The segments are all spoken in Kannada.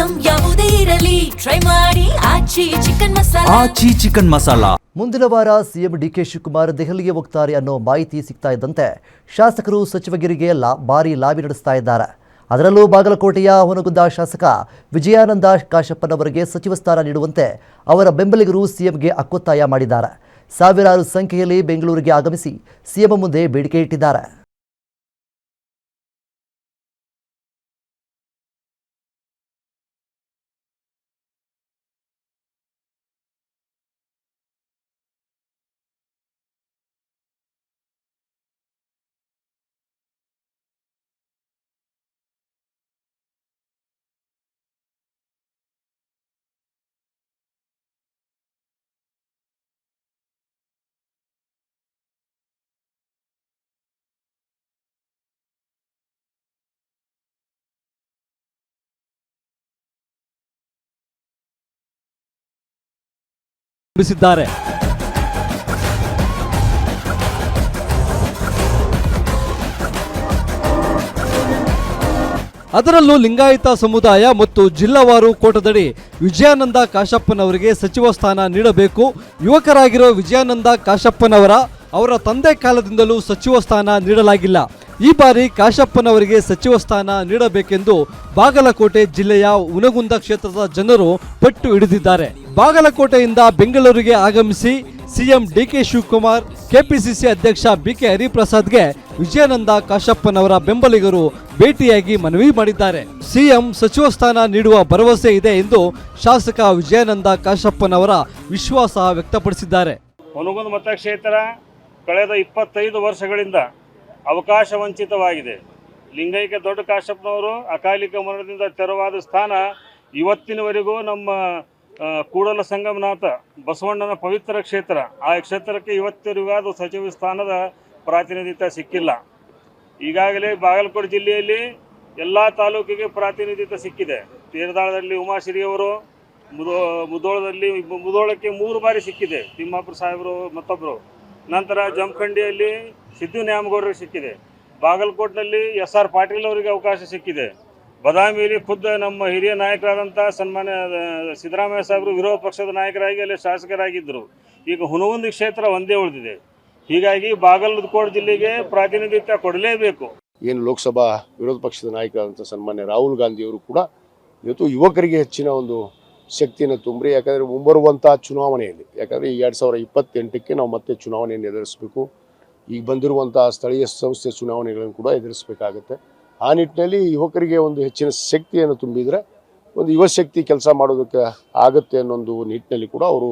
ಐಟಂ ಯಾವುದೇ ಇರಲಿ ಟ್ರೈ ಮಾಡಿ ಆಚಿ ಚಿಕನ್ ಮಸಾಲಾ. ಮುಂದಿನ ವಾರ ಸಿಎಂ ಡಿಕೆ ಶಿವಕುಮಾರ್ ದೆಹಲಿಗೆ ಹೋಗ್ತಾರೆ ಅನ್ನೋ ಮಾಹಿತಿ ಸಿಗ್ತಾ ಇದ್ದಂತೆ ಶಾಸಕರು ಸಚಿವಗಿರಿಗೆ ಭಾರಿ ಲಾಬಿ ನಡೆಸ್ತಾ ಇದ್ದಾರೆ. ಅದರಲ್ಲೂ ಬಾಗಲಕೋಟೆಯ ಹುನಗುಂದ ಶಾಸಕ ವಿಜಯಾನಂದ ಕಾಶಪ್ಪನವರಿಗೆ ಸಚಿವ ಸ್ಥಾನ ನೀಡುವಂತೆ ಅವರ ಬೆಂಬಲಿಗರು ಸಿಎಂಗೆ ಹಕ್ಕೊತ್ತಾಯ ಮಾಡಿದ್ದಾರೆ. ಸಾವಿರಾರು ಸಂಖ್ಯೆಯಲ್ಲಿ ಬೆಂಗಳೂರಿಗೆ ಆಗಮಿಸಿ ಸಿಎಂ ಮುಂದೆ ಬೇಡಿಕೆ ಇಟ್ಟಿದ್ದಾರೆ. ಅದರಲ್ಲೂ ಲಿಂಗಾಯತ ಸಮುದಾಯ ಮತ್ತು ಜಿಲ್ಲಾವಾರು ಕೋಟದಡಿ ವಿಜಯಾನಂದ ಕಾಶಪ್ಪನವರಿಗೆ ಸಚಿವ ಸ್ಥಾನ ನೀಡಬೇಕು. ಯುವಕರಾಗಿರೋ ವಿಜಯಾನಂದ ಅವರ ತಂದೆ ಕಾಲದಿಂದಲೂ ಸಚಿವ ಸ್ಥಾನ ನೀಡಲಾಗಿಲ್ಲ. ಈ ಬಾರಿ ಕಾಶಪ್ಪನವರಿಗೆ ಸಚಿವ ಸ್ಥಾನ ನೀಡಬೇಕೆಂದು ಬಾಗಲಕೋಟೆ ಜಿಲ್ಲೆಯ ಹುನಗುಂದ ಕ್ಷೇತ್ರದ ಜನರು ಪಟ್ಟು ಹಿಡಿದಿದ್ದಾರೆ. ಬಾಗಲಕೋಟೆಯಿಂದ ಬೆಂಗಳೂರಿಗೆ ಆಗಮಿಸಿ ಸಿಎಂ ಡಿಕೆ ಶಿವಕುಮಾರ್, ಕೆಪಿಸಿಸಿ ಅಧ್ಯಕ್ಷ ಬಿಕೆ ಹರಿಪ್ರಸಾದ್ಗೆ ವಿಜಯಾನಂದ ಕಾಶಪ್ಪನವರ ಬೆಂಬಲಿಗರು ಭೇಟಿಯಾಗಿ ಮನವಿ ಮಾಡಿದ್ದಾರೆ. ಸಿಎಂ ಸಚಿವ ಸ್ಥಾನ ನೀಡುವ ಭರವಸೆ ಇದೆ ಎಂದು ಶಾಸಕ ವಿಜಯಾನಂದ ಕಾಶಪ್ಪನವರ ವಿಶ್ವಾಸ ವ್ಯಕ್ತಪಡಿಸಿದ್ದಾರೆ. ಹುನಗುಂದ ಮತಕ್ಷೇತ್ರ ಕಳೆದ 25 ವರ್ಷಗಳಿಂದ ಅವಕಾಶ ವಂಚಿತವಾಗಿದೆ. ಲಿಂಗೈಕ್ಯ ದೊಡ್ಡ ಕಾಶಪ್ಪನವರು ಅಕಾಲಿಕ ಮರಣದಿಂದ ತೆರವಾದ ಸ್ಥಾನ ಇವತ್ತಿನವರೆಗೂ ನಮ್ಮ ಕೂಡಲ ಸಂಗಮನಾಥ ಬಸವಣ್ಣನ ಪವಿತ್ರ ಕ್ಷೇತ್ರ, ಆ ಕ್ಷೇತ್ರಕ್ಕೆ ಇವತ್ತಿನವರೆಗೂ ಸಚಿವ ಸ್ಥಾನದ ಪ್ರಾತಿನಿಧಿತ್ವ ಸಿಕ್ಕಿಲ್ಲ. ಈಗಾಗಲೇ ಬಾಗಲಕೋಟೆ ಜಿಲ್ಲೆಯಲ್ಲಿ ಎಲ್ಲ ತಾಲೂಕಿಗೆ ಪ್ರಾತಿನಿಧಿತ್ವ ಸಿಕ್ಕಿದೆ. ತೀರದಾಳದಲ್ಲಿ ಉಮಾಶ್ರೀಯವರು, ಮುದೋಳಕ್ಕೆ 3 ಬಾರಿ ಸಿಕ್ಕಿದೆ, ತಿಮ್ಮಾಪುರ ಸಾಹೇಬರು ಮತ್ತೊಬ್ಬರು. ನಂತರ ಜಮಖಂಡಿಯಲ್ಲಿ ಸಿದ್ದು ನ್ಯಾಮಗೌಡರಿಗೆ ಸಿಕ್ಕಿದೆ. ಬಾಗಲಕೋಟೆನಲ್ಲಿ SR ಪಾಟೀಲ್ ಅವರಿಗೆ ಅವಕಾಶ ಸಿಕ್ಕಿದೆ. ಬದಾಮಿಯಲ್ಲಿ ಖುದ್ದು ನಮ್ಮ ಹಿರಿಯ ನಾಯಕರಾದಂಥ ಸನ್ಮಾನ್ಯ ಸಿದ್ದರಾಮಯ್ಯ ಸಾಹೇಬರು ವಿರೋಧ ಪಕ್ಷದ ನಾಯಕರಾಗಿ ಅಲ್ಲಿ ಶಾಸಕರಾಗಿದ್ದರು. ಈಗ ಹುನಗುಂದ ಕ್ಷೇತ್ರ ಒಂದೇ ಉಳಿದಿದೆ. ಹೀಗಾಗಿ ಬಾಗಲಕೋಟೆ ಜಿಲ್ಲೆಗೆ ಪ್ರಾತಿನಿಧಿತ್ವ ಕೊಡಲೇಬೇಕು. ಏನು ಲೋಕಸಭಾ ವಿರೋಧ ಪಕ್ಷದ ನಾಯಕರಾದಂಥ ಸನ್ಮಾನ್ಯ ರಾಹುಲ್ ಗಾಂಧಿಯವರು ಕೂಡ ಇವತ್ತು ಯುವಕರಿಗೆ ಹೆಚ್ಚಿನ ಒಂದು ಶಕ್ತಿಯನ್ನು ತುಂಬ್ರಿ. ಯಾಕಂದರೆ ಮುಂಬರುವಂಥ ಚುನಾವಣೆಯಲ್ಲಿ, ಯಾಕಂದರೆ ಈ 2028ಕ್ಕೆ ನಾವು ಮತ್ತೆ ಚುನಾವಣೆಯನ್ನು ಎದುರಿಸಬೇಕು. ಈಗ ಬಂದಿರುವಂಥ ಸ್ಥಳೀಯ ಸಂಸ್ಥೆ ಚುನಾವಣೆಗಳನ್ನು ಕೂಡ ಎದುರಿಸಬೇಕಾಗತ್ತೆ. ಆ ನಿಟ್ಟಿನಲ್ಲಿ ಯುವಕರಿಗೆ ಒಂದು ಹೆಚ್ಚಿನ ಶಕ್ತಿಯನ್ನು ತುಂಬಿದರೆ ಒಂದು ಯುವ ಶಕ್ತಿ ಕೆಲಸ ಮಾಡೋದಕ್ಕೆ ಆಗುತ್ತೆ ಅನ್ನೊಂದು ನಿಟ್ಟಿನಲ್ಲಿ ಕೂಡ ಅವರು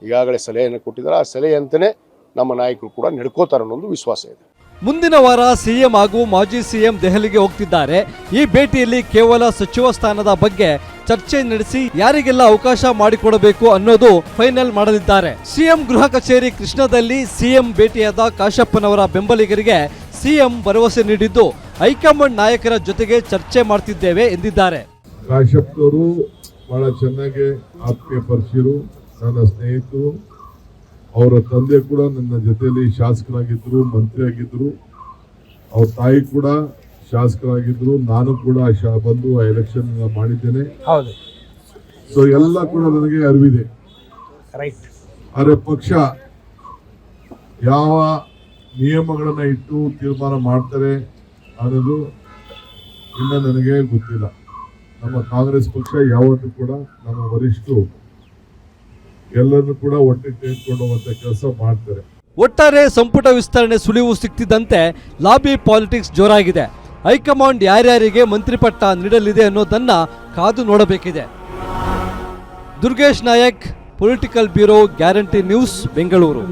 ಈಗಾಗಲೇ ಸಲಹೆಯನ್ನು ಕೊಟ್ಟಿದ್ದಾರೆ. ಆ ಸಲಹೆಯಂತೆಯೇ ನಮ್ಮ ನಾಯಕರು ಕೂಡ ನಡ್ಕೋತಾರೆ ಅನ್ನೋದು ವಿಶ್ವಾಸ ಇದೆ. ಮುಂದಿನ ವಾರ ಸಿಎಂ ಹಾಗೂ ಮಾಜಿ ಸಿಎಂ ದೆಹಲಿಗೆ ಹೋಗ್ತಿದ್ದಾರೆ. ಈ ಭೇಟಿಯಲ್ಲಿ ಕೇವಲ ಸಚಿವ ಸ್ಥಾನದ ಬಗ್ಗೆ ಚರ್ಚೆ ನಡೆಸಿ ಯಾರಿಗೆಲ್ಲ ಅವಕಾಶ ಮಾಡಿಕೊಡಬೇಕು ಅನ್ನೋದು ಫೈನಲ್ ಮಾಡಲಿದ್ದಾರೆ. ಸಿಎಂ ಗೃಹ ಕಚೇರಿ ಕೃಷ್ಣದಲ್ಲಿ ಸಿಎಂ ಭೇಟಿಯಾದ ಕಾಶಪ್ಪನವರ ಬೆಂಬಲಿಗರಿಗೆ ಸಿಎಂ ಭರವಸೆ ನೀಡಿದ್ದು ಹೈಕಮಾಂಡ್ ನಾಯಕರ ಜೊತೆಗೆ ಚರ್ಚೆ ಮಾಡ್ತಿದ್ದೇವೆ ಎಂದಿದ್ದಾರೆ. ಕಾಶಪ್ಪನವರು ಬಹಳ ಚೆನ್ನಾಗಿ ಆತ್ಮೀಯ ಪರಿಚಯರು, ನನ್ನ ಸ್ನೇಹಿತರು. ಅವರ ತಂದೆ ಕೂಡ ನನ್ನ ಜೊತೆಯಲ್ಲಿ ಶಾಸಕರಾಗಿದ್ದರು, ಮಂತ್ರಿ ಆಗಿದ್ದರು. ಅವ್ರ ತಾಯಿ ಕೂಡ ಶಾಸಕರಾಗಿದ್ರು. ನಾನು ಕೂಡ ಬಂದು ಆ ಎಲೆಕ್ಷನ್ ಮಾಡಿದ್ದೇನೆ. ಸೊ ಎಲ್ಲ ಕೂಡ ನನಗೆ ಅರಿವಿದೆ. ಆದರೆ ಪಕ್ಷ ಯಾವ ನಿಯಮಗಳನ್ನ ಇಟ್ಟು ತೀರ್ಮಾನ ಮಾಡ್ತಾರೆ ಅನ್ನೋದು ಇನ್ನು ನನಗೆ ಗೊತ್ತಿಲ್ಲ. ನಮ್ಮ ಕಾಂಗ್ರೆಸ್ ಪಕ್ಷ ಯಾವತ್ತೂ ಕೂಡ ನಮ್ಮ ವರಿಷ್ಠರು ಎಲ್ಲರನ್ನು ಕೂಡ ಒಟ್ಟಿಗೆ ತೆಗೆದುಕೊಂಡು ಹೋಗುವಂತ ಕೆಲಸ ಮಾಡ್ತಾರೆ. ಒಟ್ಟಾರೆ ಸಂಪುಟ ವಿಸ್ತರಣೆ ಸುಳಿವು ಸಿಕ್ತಿದ್ದಂತೆ ಲಾಬಿ ಪಾಲಿಟಿಕ್ಸ್ ಜೋರಾಗಿದೆ. ಹೈಕಮಾಂಡ್ ಯಾರ್ಯಾರಿಗೆ ಮಂತ್ರಿ ಪಟ್ಟ ನೀಡಲಿದೆ ಅನ್ನೋದನ್ನ ಕಾದು ನೋಡಬೇಕಿದೆ. Durgesh Nayak, political bureau, guarantee news, Bengaluru.